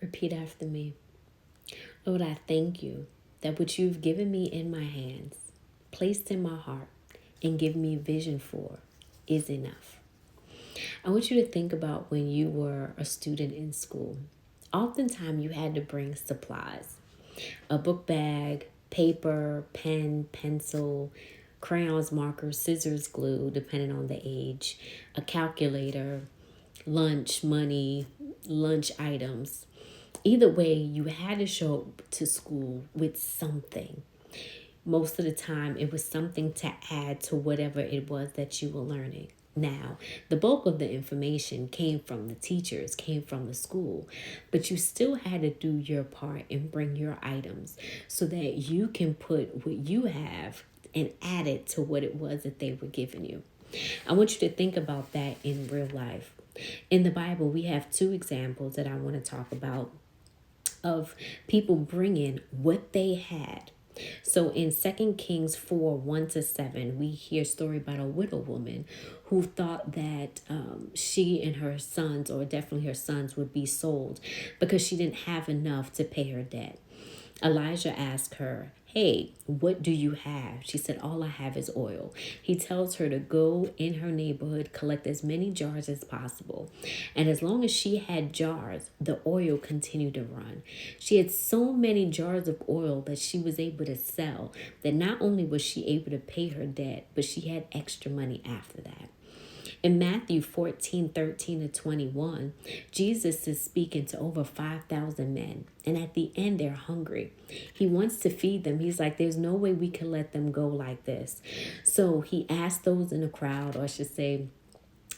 Repeat after me. Lord, I thank you that what you've given me in my hands, placed in my heart, and give me vision for is enough. I want you to think about when you were a student in school. Oftentimes you had to bring supplies, a book bag, paper, pen, pencil, crayons, markers, scissors, glue, depending on the age, a calculator, lunch money, lunch items. Either way, you had to show up to school with something. Most of the time, it was something to add to whatever it was that you were learning. Now, the bulk of the information came from the teachers, came from the school, but you still had to do your part and bring your items so that you can put what you have and add it to what it was that they were giving you. I want you to think about that in real life. In the Bible, we have two examples that I want to talk about of people bringing what they had. So in 2 Kings 4 1 to 7, we hear a story about a widow woman who thought that she and her sons, or definitely her sons, would be sold because she didn't have enough to pay her debt. Elijah asked her, "Hey, what do you have?" She said, "All I have is oil." He tells her to go in her neighborhood, collect as many jars as possible. And as long as she had jars, the oil continued to run. She had so many jars of oil that she was able to sell, that not only was she able to pay her debt, but she had extra money after that. In Matthew 14 13 to 21, Jesus is speaking to over 5,000 men. And at the end, they're hungry. He wants to feed them. He's like, there's no way we can let them go like this. So he asked those in the crowd, or I should say,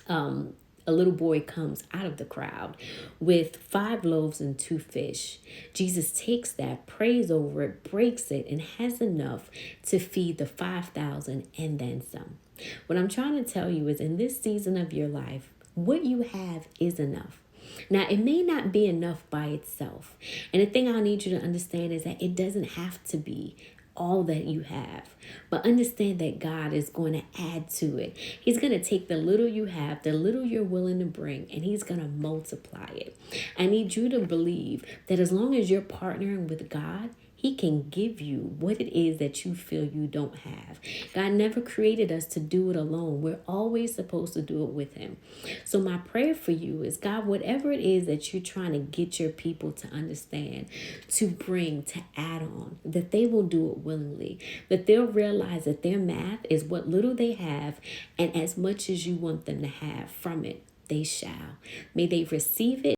a little boy comes out of the crowd with 5 loaves and 2 fish. Jesus takes that, prays over it, breaks it, and has enough to feed the 5,000 and then some. What I'm trying to tell you is, in this season of your life, what you have is enough. Now, it may not be enough by itself. And the thing I need you to understand is that it doesn't have to be all that you have. But understand that God is going to add to it. He's going to take the little you have, the little you're willing to bring, and he's going to multiply it. I need you to believe that as long as you're partnering with God, he can give you what it is that you feel you don't have. God never created us to do it alone. We're always supposed to do it with him. So my prayer for you is, God, whatever it is that you're trying to get your people to understand, to bring, to add on, that they will do it willingly, that they'll realize that their math is what little they have, and as much as you want them to have from it, they shall. May they receive it.